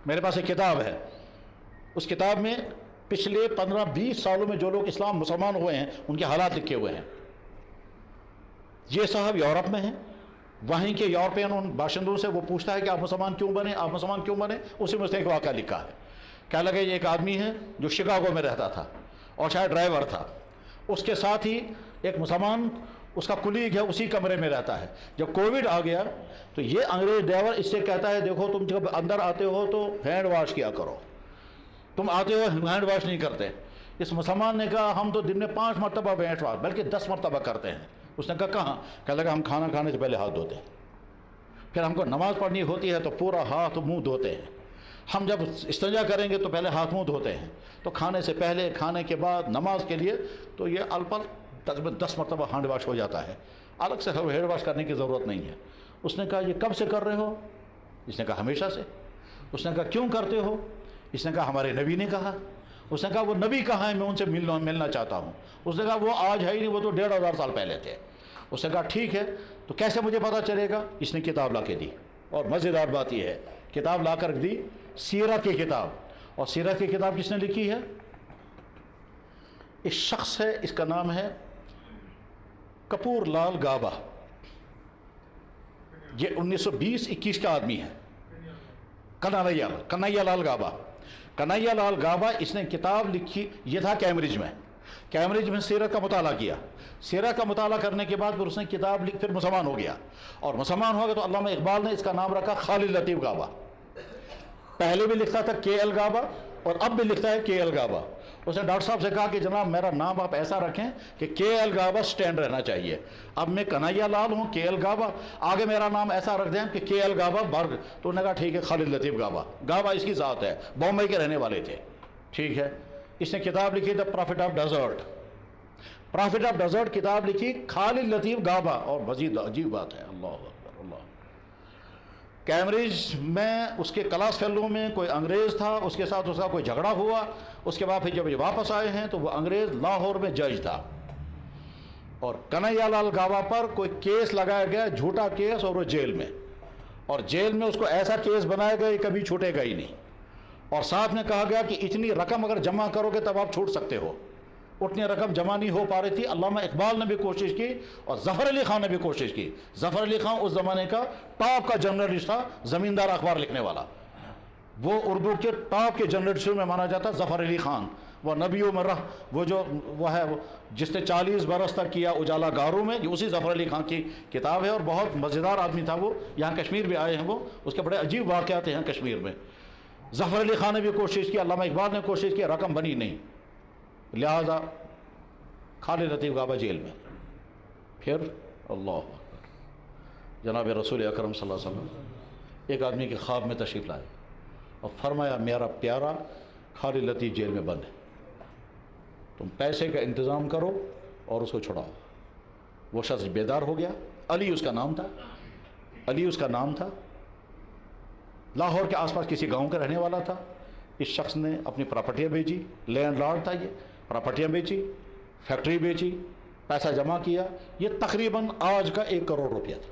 میرے پاس ایک کتاب ہے، اس کتاب میں پچھلے 15-20 سالوں میں جو لوگ اسلام مسلمان ہوئے ہیں ان کے حالات لکھے ہوئے ہیں۔ یہ صاحب یورپ میں ہیں، وہیں کے یورپین ان باشندوں سے وہ پوچھتا ہے کہ آپ مسلمان کیوں بنے، آپ مسلمان کیوں بنے؟ اسی میں اس نے ایک واقعہ لکھا ہے۔ کیا لگے یہ ایک آدمی ہے جو شکاگو میں رہتا تھا اور شاید ڈرائیور تھا، اس کے ساتھ ہی ایک مسلمان اس کا کلیگ ہے، اسی کمرے میں رہتا ہے۔ جب کووڈ آ گیا تو یہ انگریز ڈرائیور اس سے کہتا ہے دیکھو تم جب اندر آتے ہو تو ہینڈ واش کیا کرو، تم آتے ہو ہینڈ واش نہیں کرتے۔ اس مسلمان نے کہا ہم تو دن میں 5 مرتبہ ہینڈ واش بلکہ 10 مرتبہ کرتے ہیں۔ اس نے کہا کہاں؟ کہنے لگا ہم کھانا کھانے سے پہلے ہاتھ دھوتے ہیں، پھر ہم کو نماز پڑھنی ہوتی ہے تو پورا ہاتھ منہ دھوتے ہیں، ہم جب استنجا کریں گے تو پہلے ہاتھ منہ دھوتے ہیں، تو کھانے سے پہلے، کھانے کے بعد، نماز کے لیے تو یہ الپل 10 مرتبہ ہینڈ واش ہو جاتا ہے، الگ سے ہینڈ واش کرنے کی ضرورت نہیں ہے۔ اس نے کہا یہ کب سے کر رہے ہو؟ اس نے کہا ہمیشہ سے۔ اس نے کہا کیوں کرتے ہو؟ اس نے کہا ہمارے نبی نے کہا۔ اس نے کہا وہ نبی کہاں ہے، میں ان سے ملنا چاہتا ہوں۔ اس نے کہا وہ آج ہے ہی نہیں، وہ تو 1500 سال پہلے تھے۔ اس نے کہا ٹھیک ہے تو کیسے مجھے پتہ چلے گا؟ اس نے کتاب لا کے دی، اور مزیدار بات یہ ہے کتاب لا کر دی سیرت کی کتاب۔ اور سیرت کی کتاب کس نے لکھی ہے؟ ایک شخص ہے، اس کا نام ہے کپور لال گابا۔ یہ 1920-21 کا آدمی ہے، کنہیا لال گابا۔ کنہیا لال گابا اس نے کتاب لکھی، یہ تھا کیمبرج میں سیرت کا مطالعہ کیا۔ سیرت کا مطالعہ کرنے کے بعد پھر اس نے کتاب لکھ، پھر مسلمان ہو گیا، اور مسلمان ہو گیا تو علامہ اقبال نے اس کا نام رکھا خالد لطیف گابا۔ پہلے بھی لکھتا تھا KL گابا اور اب بھی لکھتا ہے KL گابا۔ اس نے ڈاکٹر صاحب سے کہا کہ جناب میرا نام آپ ایسا رکھیں کہ KL گابا سٹینڈ رہنا چاہیے، اب میں کنہیا لال ہوں KL گابا، آگے میرا نام ایسا رکھ دیں کہ KL گابا برگ۔ تو انہوں نے کہا ٹھیک ہے خالد لطیف گابا۔ گابا اس کی ذات ہے، بامبئی کے رہنے والے تھے، ٹھیک ہے۔ اس نے کتاب لکھی the prophet of desert. Prophet of desert کتاب لکھی خالد لطیف گابا۔ اور مزید عجیب بات ہے، اللہ اکبر اللہ، کیمبرج میں اس کے کلاس فیلو میں کوئی انگریز تھا، اس کے ساتھ اس کا کوئی جھگڑا ہوا، اس کے بعد پھر جب یہ واپس آئے ہیں تو وہ انگریز لاہور میں جج تھا، اور کنہیا لال گابا پر کوئی کیس لگایا گیا، جھوٹا کیس، اور وہ جیل میں، اور جیل میں اس کو ایسا کیس بنایا گیا یہ کبھی چھوٹے گا ہی نہیں، اور ساتھ میں کہا گیا کہ اتنی رقم اگر جمع کرو گے تب آپ چھوٹ سکتے ہو۔ اتنی رقم جمع نہیں ہو پا رہی تھی۔ علامہ اقبال نے بھی کوشش کی اور ظفر علی خان نے بھی کوشش کی۔ ظفر علی خان اس زمانے کا ٹاپ کا جرنلسٹ تھا، زمیندار اخبار لکھنے والا، وہ اردو کے ٹاپ کے جرنلسٹوں میں مانا جاتا۔ ظفر علی خان وہ نبیوں میں رہ، وہ ہے جس نے 40 برس تک کیا اجالا گاروں میں، یہ اسی ظفر علی خان کی کتاب ہے، اور بہت مزیدار آدمی تھا وہ، یہاں کشمیر بھی آئے ہیں وہ، اس کے بڑے عجیب واقعات ہیں کشمیر میں۔ ظفر علی خان نے بھی کوشش کی، علامہ اقبال نے کوشش کی، رقم بنی نہیں، لہذا خالد لطیف گابا جیل میں۔ پھر اللہ اکبر، جناب رسول اکرم صلی اللہ علیہ وسلم ایک آدمی کے خواب میں تشریف لائے اور فرمایا میرا پیارا خالد لطیف جیل میں بند ہے، تم پیسے کا انتظام کرو اور اس کو چھڑاؤ۔ وہ شخص بیدار ہو گیا، علی اس کا نام تھا، لاہور کے آس پاس کسی گاؤں کا رہنے والا تھا۔ اس شخص نے اپنی پراپرٹیاں بیچی، لینڈ لارڈ تھا یہ، پراپرٹیاں بیچی، فیکٹری بیچی، پیسہ جمع کیا، یہ تقریباً آج کا 1 کروڑ روپیہ تھا۔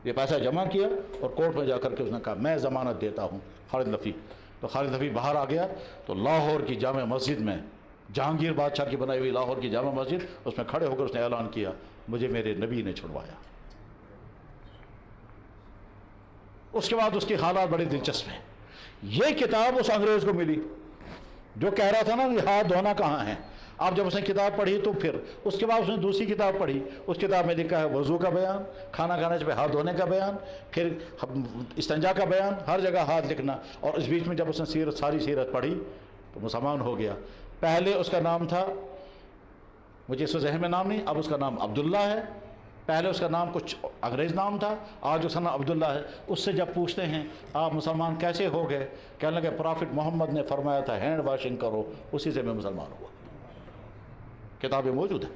یہ پیسہ جمع کیا اور کورٹ میں جا کر کے اس نے کہا میں ضمانت دیتا ہوں خالد لطیف۔ تو خالد لطیف باہر آ گیا تو لاہور کی جامع مسجد میں، جہانگیر بادشاہ کی بنائی ہوئی لاہور کی جامع مسجد، اس میں کھڑے ہو کر اس نے اعلان کیا مجھے میرے نبی نے چھڑوایا۔ اس کے بعد اس کی حالات بڑی دلچسپ ہیں۔ یہ کتاب اس انگریز کو ملی جو کہہ رہا تھا نا یہ ہاتھ دھونا کہاں ہے۔ اب جب اس نے کتاب پڑھی تو پھر اس کے بعد اس نے دوسری کتاب پڑھی، اس کتاب میں لکھا ہے وضو کا بیان، کھانا کھانے سے ہاتھ دھونے کا بیان، پھر استنجا کا بیان، ہر جگہ ہاتھ لکھنا۔ اور اس بیچ میں جب اس نے ساری سیرت پڑھی تو مسلمان ہو گیا۔ پہلے اس کا نام تھا، مجھے اس ذہن میں نام نہیں، اب اس کا نام عبداللہ ہے، پہلے اس کا نام کچھ انگریز نام تھا، آج اس کا نام عبداللہ ہے۔ اس سے جب پوچھتے ہیں آپ مسلمان کیسے ہو گئے، کہنے لگے پرافٹ محمد نے فرمایا تھا ہینڈ واشنگ کرو، اسی سے میں مسلمان ہوا۔ کتابیں موجود ہیں،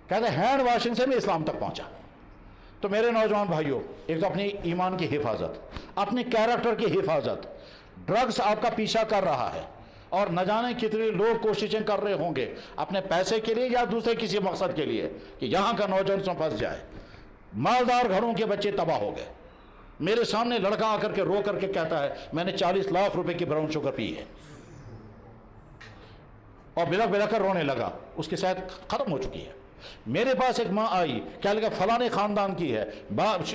کہتے ہیں ہینڈ واشنگ سے میں اسلام تک پہنچا۔ تو میرے نوجوان بھائیوں، ایک تو اپنی ایمان کی حفاظت، اپنی کیریکٹر کی حفاظت۔ ڈرگز آپ کا پیچھا کر رہا ہے اور نہ جانے کتنے لوگ کوششیں کر رہے ہوں گے اپنے پیسے کے لیے یا دوسرے کسی مقصد کے لیے کہ یہاں کا نوجوان اس میں پھنس جائے۔ مالدار گھروں کے بچے تباہ ہو گئے، میرے سامنے لڑکا آ کر کے رو کر کے کہتا ہے میں نے 40 لاکھ روپے کی براؤن شوگر پی ہے، اور بلک بلک کر رونے لگا، اس کی صحت ختم ہو چکی ہے۔ میرے پاس ایک ماں آئی، کہنے لگا فلانے خاندان کی ہے،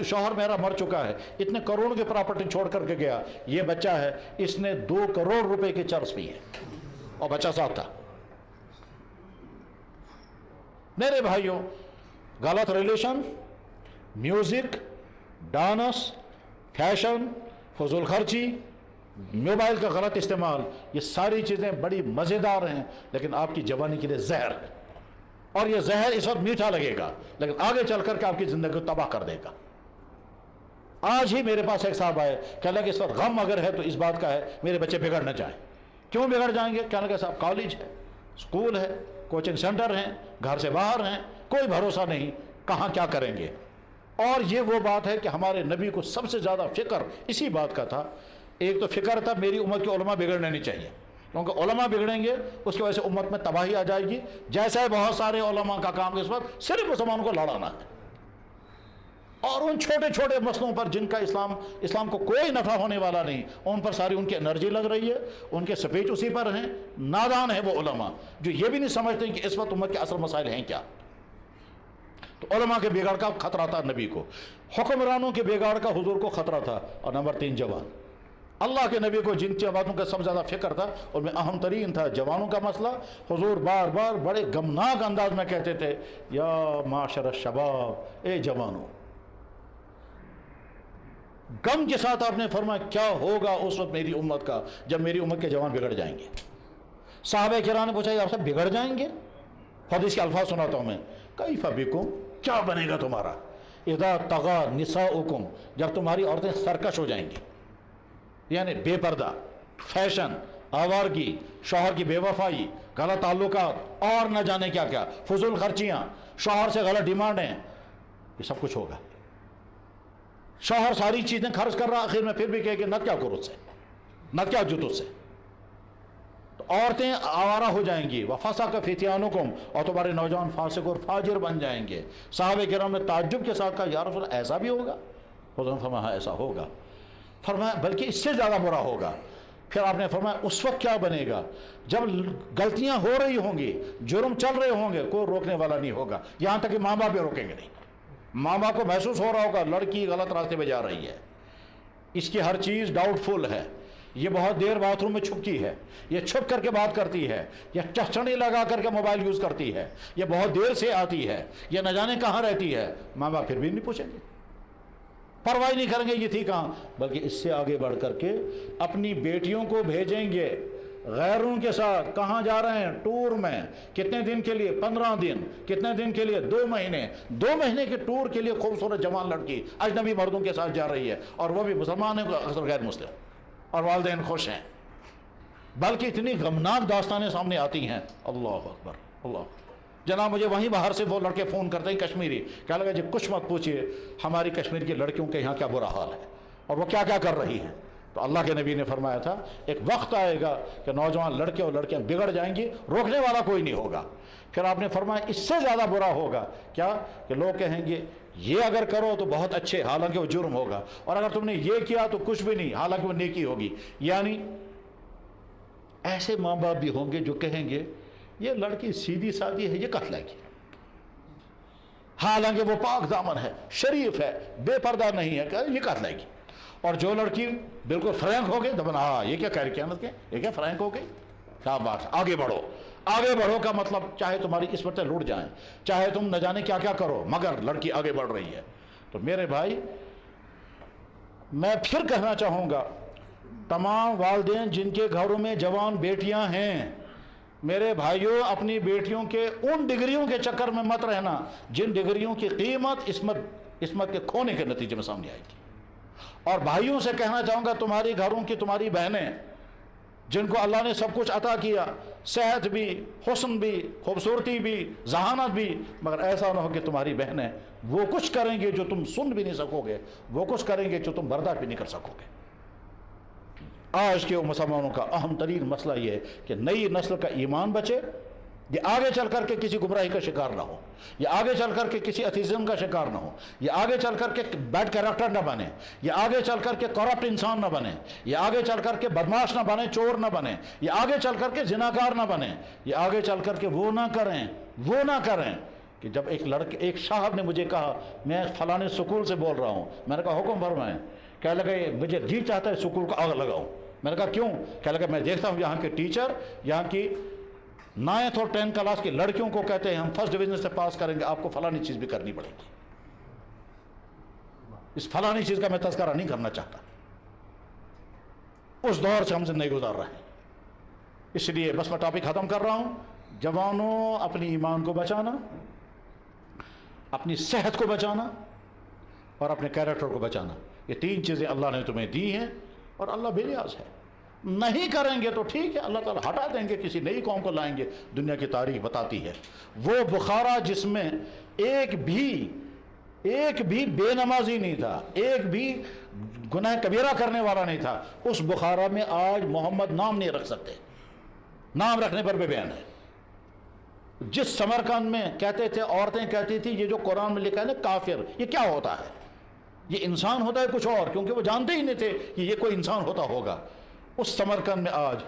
شوہر میرا مر چکا ہے، اتنے کروڑوں کی پراپرٹی چھوڑ کر کے گیا، یہ بچہ ہے، اس نے 2 کروڑ روپے کی چرس پی ہے، اور بچہ ساتھ تھا۔ میرے بھائیوں، غلط ریلیشن، میوزک، ڈانس، فیشن، فضول خرچی، موبائل کا غلط استعمال، یہ ساری چیزیں بڑی مزیدار ہیں لیکن آپ کی جوانی کے لیے زہر ہے، اور یہ زہر اس وقت میٹھا لگے گا لیکن آگے چل کر کے آپ کی زندگی کو تباہ کر دے گا۔ آج ہی میرے پاس ایک صاحب آئے، کہنے لگے اس وقت غم اگر ہے تو اس بات کا ہے میرے بچے بگڑ نہ جائیں۔ کیوں بگڑ جائیں گے؟ کہنے لگے صاحب کالج ہے، اسکول ہے، کوچنگ سینٹر ہیں، گھر سے باہر ہیں، کوئی بھروسہ نہیں، کہاں کیا کریں گے۔ اور یہ وہ بات ہے کہ ہمارے نبی کو سب سے زیادہ فکر اسی بات کا تھا۔ ایک تو فکر تھا میری امت کے علماء بگڑنے نہیں چاہیے، کیونکہ علماء بگڑیں گے اس کی وجہ سے امت میں تباہی آ جائے گی، جیسا بہت سارے علماء کا کام اس وقت صرف مسلمانوں کو لڑانا ہے، اور ان چھوٹے چھوٹے مسئلوں پر جن کا اسلام کو کوئی نفع ہونے والا نہیں، ان پر ساری ان کی انرجی لگ رہی ہے، ان کے سپیچ اسی پر ہیں۔ نادان ہے وہ علماء جو یہ بھی نہیں سمجھتے کہ اس وقت امت کے اصل مسائل ہیں کیا۔ تو علماء کے بگاڑ کا خطرہ تھا نبی کو، حکمرانوں کے بگاڑ کا حضور کو خطرہ تھا، اور نمبر 3 جوان۔ اللہ کے نبی کو جن باتوں کا سب سے زیادہ فکر تھا ان میں اہم ترین تھا جوانوں کا مسئلہ۔ حضور بار بار بڑے غمناک انداز میں کہتے تھے یا معاشر الشباب، اے جوانوں۔ غم کے ساتھ آپ نے فرمایا کیا ہوگا اس وقت میری امت کا جب میری امت کے جوان بگڑ جائیں گے۔ صحابہ کرام نے پوچھا آپ سب بگڑ جائیں گے؟ حدیث کے الفاظ سناتا ہوں میں، کیف بکم، کیا بنے گا تمہارا، اذا طغى نساؤکم، جب تمہاری عورتیں سرکش ہو جائیں گی، یعنی بے پردہ، فیشن، آوارگی، شوہر کی بے وفائی، غلط تعلقات، اور نہ جانے کیا کیا، فضول خرچیاں، شوہر سے غلط ڈیمانڈیں، یہ سب کچھ ہوگا۔ شوہر ساری چیزیں خرچ کر رہا، آخر میں پھر بھی کہے کہ نہ کیا کرو سے، نہ کیا جتو سے۔ تو عورتیں آوارہ ہو جائیں گی، وَفَسَقَ فِتْيَانُكُمْ، اور تمہارے نوجوان فاسق اور فاجر بن جائیں گے۔ صحابہ کرام نے تعجب کے ساتھ کہا یا رسول اللہ ایسا بھی ہوگا؟ حضور نے فرمایا ہاں ایسا ہوگا، فرمایا بلکہ اس سے زیادہ برا ہوگا۔ پھر آپ نے فرمایا اس وقت کیا بنے گا جب غلطیاں ہو رہی ہوں گی، جرم چل رہے ہوں گے، کوئی روکنے والا نہیں ہوگا، یہاں تک کہ ماں باپ بھی روکیں گے نہیں۔ ماں باپ کو محسوس ہو رہا ہوگا لڑکی غلط راستے پہ جا رہی ہے، اس کی ہر چیز ڈاؤٹ فل ہے، یہ بہت دیر باتھ روم میں چھپتی ہے، یہ چھپ کر کے بات کرتی ہے، یہ چچڑی لگا کر کے موبائل یوز کرتی ہے، یہ بہت دیر سے آتی ہے، یہ نہ جانے کہاں رہتی ہے۔ ماں باپ پھر بھی نہیں پوچھیں گے، پرواہ نہیں کریں گے یہ تھی کہاں، بلکہ اس سے آگے بڑھ کر کے اپنی بیٹیوں کو بھیجیں گے غیروں کے ساتھ۔ کہاں جا رہے ہیں؟ ٹور میں۔ کتنے دن کے لیے؟ 15 دن۔ کتنے دن کے لیے؟ 2 مہینے۔ 2 مہینے کے ٹور کے لیے خوبصورت جوان لڑکی اجنبی مردوں کے ساتھ جا رہی ہے، اور وہ بھی مسلمان ہیں، اکثر غیر مسلم، اور والدین خوش ہیں۔ بلکہ اتنی غمناک داستانیں سامنے آتی ہیں، اللہ اکبر اللہ۔ جناب مجھے وہیں باہر سے وہ لڑکے فون کرتے ہیں کشمیری، کہنے لگا جی کچھ مت پوچھئے، ہماری کشمیر کی لڑکیوں کے یہاں کیا برا حال ہے اور وہ کیا کیا کر رہی ہیں۔ تو اللہ کے نبی نے فرمایا تھا ایک وقت آئے گا کہ نوجوان لڑکے اور لڑکیاں بگڑ جائیں گی، روکنے والا کوئی نہیں ہوگا۔ پھر آپ نے فرمایا اس سے زیادہ برا ہوگا کیا کہ لوگ کہیں گے یہ اگر کرو تو بہت اچھے، حالانکہ وہ جرم ہوگا، اور اگر تم نے یہ کیا تو کچھ بھی نہیں، حالانکہ وہ نیکی ہوگی۔ یعنی ایسے ماں باپ بھی ہوں گے جو کہیں گے یہ لڑکی سیدھی سادھی ہے، یہ کہاں لائے گی، حالانکہ وہ پاک دامن ہے، شریف ہے، بے پردہ نہیں ہے، یہ کہاں لائے گی۔ اور جو لڑکی بالکل فرینک ہو گئی دبنا، ہاں یہ کیا کہہ رہی قیامت کے، یہ کیا فرینک ہو گئی، کیا بات، آگے بڑھو۔ آگے بڑھو کا مطلب چاہے تمہاری قسمتیں لوٹ جائیں، چاہے تم نہ جانے کیا کیا کرو، مگر لڑکی آگے بڑھ رہی ہے۔ تو میرے بھائی میں پھر کہنا چاہوں گا تمام والدین جن کے گھروں میں جوان بیٹیاں ہیں، میرے بھائیوں اپنی بیٹیوں کے ان ڈگریوں کے چکر میں مت رہنا جن ڈگریوں کی قیمت عصمت کے کھونے کے نتیجے میں سامنے آئے گی۔ اور بھائیوں سے کہنا چاہوں گا تمہاری گھروں کی تمہاری بہنیں جن کو اللہ نے سب کچھ عطا کیا، صحت بھی، حسن بھی، خوبصورتی بھی، ذہانت بھی، مگر ایسا نہ ہو کہ تمہاری بہنیں وہ کچھ کریں گے جو تم سن بھی نہیں سکو گے، وہ کچھ کریں گے جو تم برداشت بھی نہیں کر سکو گے۔ آج کے مسلمانوں کا اہم ترین مسئلہ یہ ہے کہ نئی نسل کا ایمان بچے، یہ آگے چل کر کے کسی گمراہی کا شکار نہ ہو، یہ آگے چل کر کے کسی ایتھیزم کا شکار نہ ہو، یہ آگے چل کر کے بیڈ کیریکٹر نہ بنے، یہ آگے چل کر کے کرپٹ انسان نہ بنے، یہ آگے چل کر کے بدماش نہ بنے، چور نہ بنے، یہ آگے چل کر کے زناکار نہ بنے، یہ آگے چل کر کے وہ نہ کریں کہ جب ایک صاحب نے مجھے کہا میں فلانے سکول سے بول رہا ہوں، میں نے کہا حکم فرمائیں، کہنے لگا مجھے جی چاہتا ہے سکول کو آگ لگاؤں، میں نے کہا کیوں؟ کہنے لگا میں دیکھتا ہوں یہاں کے ٹیچر یہاں کی 9th اور 10th کلاس کی لڑکیوں کو کہتے ہیں ہم فرسٹ ڈویژن سے پاس کریں گے، آپ کو فلانی چیز بھی کرنی پڑے گی۔ اس فلانی چیز کا میں تذکرہ نہیں کرنا چاہتا، اس دور سے ہم زندگی گزار رہے ہیں۔ اس لیے بس میں ٹاپک ختم کر رہا ہوں، جوانوں اپنی ایمان کو بچانا، اپنی صحت کو بچانا اور اپنے کیریکٹر کو بچانا، یہ 3 چیزیں اللہ نے تمہیں دی ہیں اور اللہ بے نیاز ہے۔ نہیں کریں گے تو ٹھیک ہے، اللہ تعالیٰ ہٹا دیں گے، کسی نئی قوم کو لائیں گے۔ دنیا کی تاریخ بتاتی ہے وہ بخارا جس میں ایک بھی بے نمازی نہیں تھا، ایک بھی گناہ کبیرہ کرنے والا نہیں تھا، اس بخارا میں آج محمد نام نہیں رکھ سکتے، نام رکھنے پر بھی بیان ہے۔ جس سمرقند میں کہتے تھے، عورتیں کہتی تھی یہ جو قرآن میں لکھا ہے نا کافر، یہ کیا ہوتا ہے؟ یہ انسان ہوتا ہے کچھ اور، کیونکہ وہ جانتے ہی نہیں تھے کہ یہ کوئی انسان ہوتا ہوگا۔ اس سمرقند میں آج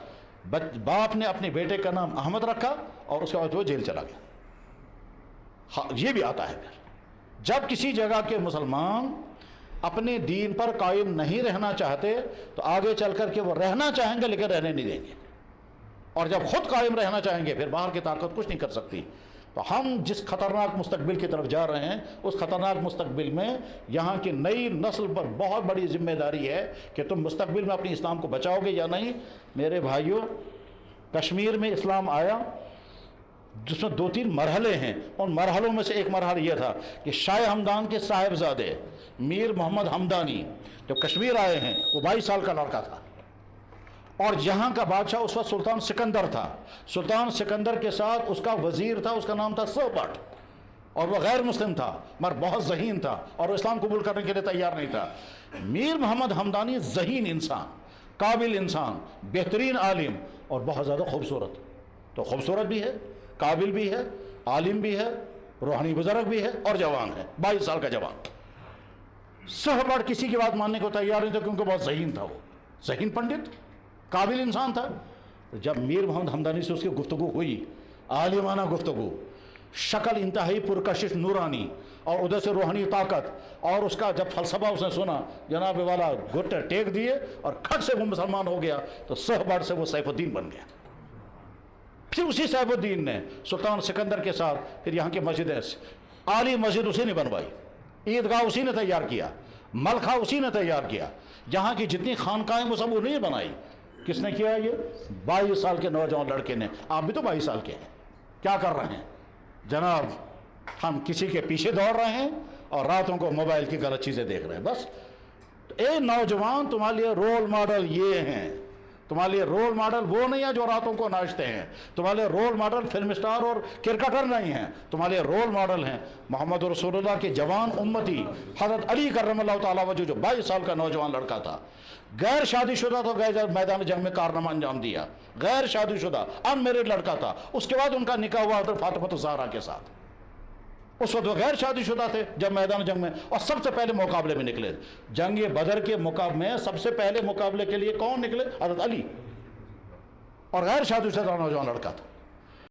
باپ نے اپنے بیٹے کا نام احمد رکھا اور اس کے بعد وہ جیل چلا گیا۔ یہ بھی آتا ہے پھر جب کسی جگہ کے مسلمان اپنے دین پر قائم نہیں رہنا چاہتے تو آگے چل کر کے وہ رہنا چاہیں گے لیکن رہنے نہیں دیں گے، اور جب خود قائم رہنا چاہیں گے پھر باہر کی طاقت کچھ نہیں کر سکتی۔ تو ہم جس خطرناک مستقبل کی طرف جا رہے ہیں اس خطرناک مستقبل میں یہاں کی نئی نسل پر بہت بڑی ذمہ داری ہے کہ تم مستقبل میں اپنی اسلام کو بچاؤ گے یا نہیں۔ میرے بھائیوں، کشمیر میں اسلام آیا جس میں 2-3 مرحلے ہیں، ان مرحلوں میں سے ایک مرحلہ یہ تھا کہ شاہ ہمدان کے صاحبزادے میر محمد ہمدانی جو کشمیر آئے ہیں وہ 22 سال کا لڑکا تھا، اور یہاں کا بادشاہ اس وقت سلطان سکندر تھا۔ سلطان سکندر کے ساتھ اس کا وزیر تھا، اس کا نام تھا سوبٹ، اور وہ غیر مسلم تھا مگر بہت ذہین تھا اور وہ اسلام قبول کرنے کے لیے تیار نہیں تھا۔ میر محمد ہمدانی ذہین انسان، قابل انسان، بہترین عالم اور بہت زیادہ خوبصورت، تو خوبصورت بھی ہے، قابل بھی ہے، عالم بھی ہے، روحانی بزرگ بھی ہے اور جوان ہے، 22 سال کا جوان۔ سوبٹ کسی کی بات ماننے کو تیار نہیں تھا کیونکہ بہت ذہین تھا، وہ ذہین پنڈت قابل انسان تھا۔ جب میر محمد ہمدانی سے اس کی گفتگو ہوئی، عالمانہ گفتگو، شکل انتہائی پرکشش نورانی اور ادھر سے روحانی طاقت، اور اس کا جب فلسفہ اس نے سنا جناب والا گھٹے ٹیک دیے اور کھٹ سے وہ مسلمان ہو گیا، تو سہبٹ سے وہ سیف الدین بن گیا۔ پھر اسی سیف الدین نے سلطان سکندر کے ساتھ پھر یہاں کی مسجدیں، عالی مسجد اسی نے بنوائی، عیدگاہ اسی نے تیار کیا، ملخہ اسی نے تیار کیا، یہاں کی جتنی خانقاہیں وہ سب انہیں نے بنائی۔ کس نے کیا؟ یہ 22 سال کے نوجوان لڑکے نے۔ آپ بھی تو 22 سال کے ہیں، کیا کر رہے ہیں جناب؟ ہم کسی کے پیچھے دوڑ رہے ہیں اور راتوں کو موبائل کی غلط چیزیں دیکھ رہے ہیں بس۔ اے نوجوان، تمہارے لیے رول ماڈل یہ ہیں، تمہارے لیے رول ماڈل وہ نہیں ہے جو راتوں کو ناچتے ہیں، تمہارے لیے رول ماڈل فلم اسٹار اور کرکٹر نہیں ہیں، تمہارے لیے رول ماڈل ہیں محمد رسول اللہ کے جوان امتی حضرت علی کرم اللہ تعالیٰ وجہ، جو 22 سال کا نوجوان لڑکا تھا، غیر شادی شدہ تو غیر میدان جنگ میں کارنامہ انجام دیا، غیر شادی شدہ ان میرڈ لڑکا تھا۔ اس کے بعد ان کا نکاح ہوا حضرت فاطمہ الزہرا کے ساتھ، اس وقت وہ غیر شادی شدہ تھے جب میدان جنگ میں، اور سب سے پہلے مقابلے میں نکلے۔ جنگ بدر کے مقابلے میں سب سے پہلے مقابلے کے لیے کون نکلے؟ حضرت علی، اور غیر شادی شدہ نوجوان لڑکا تھا۔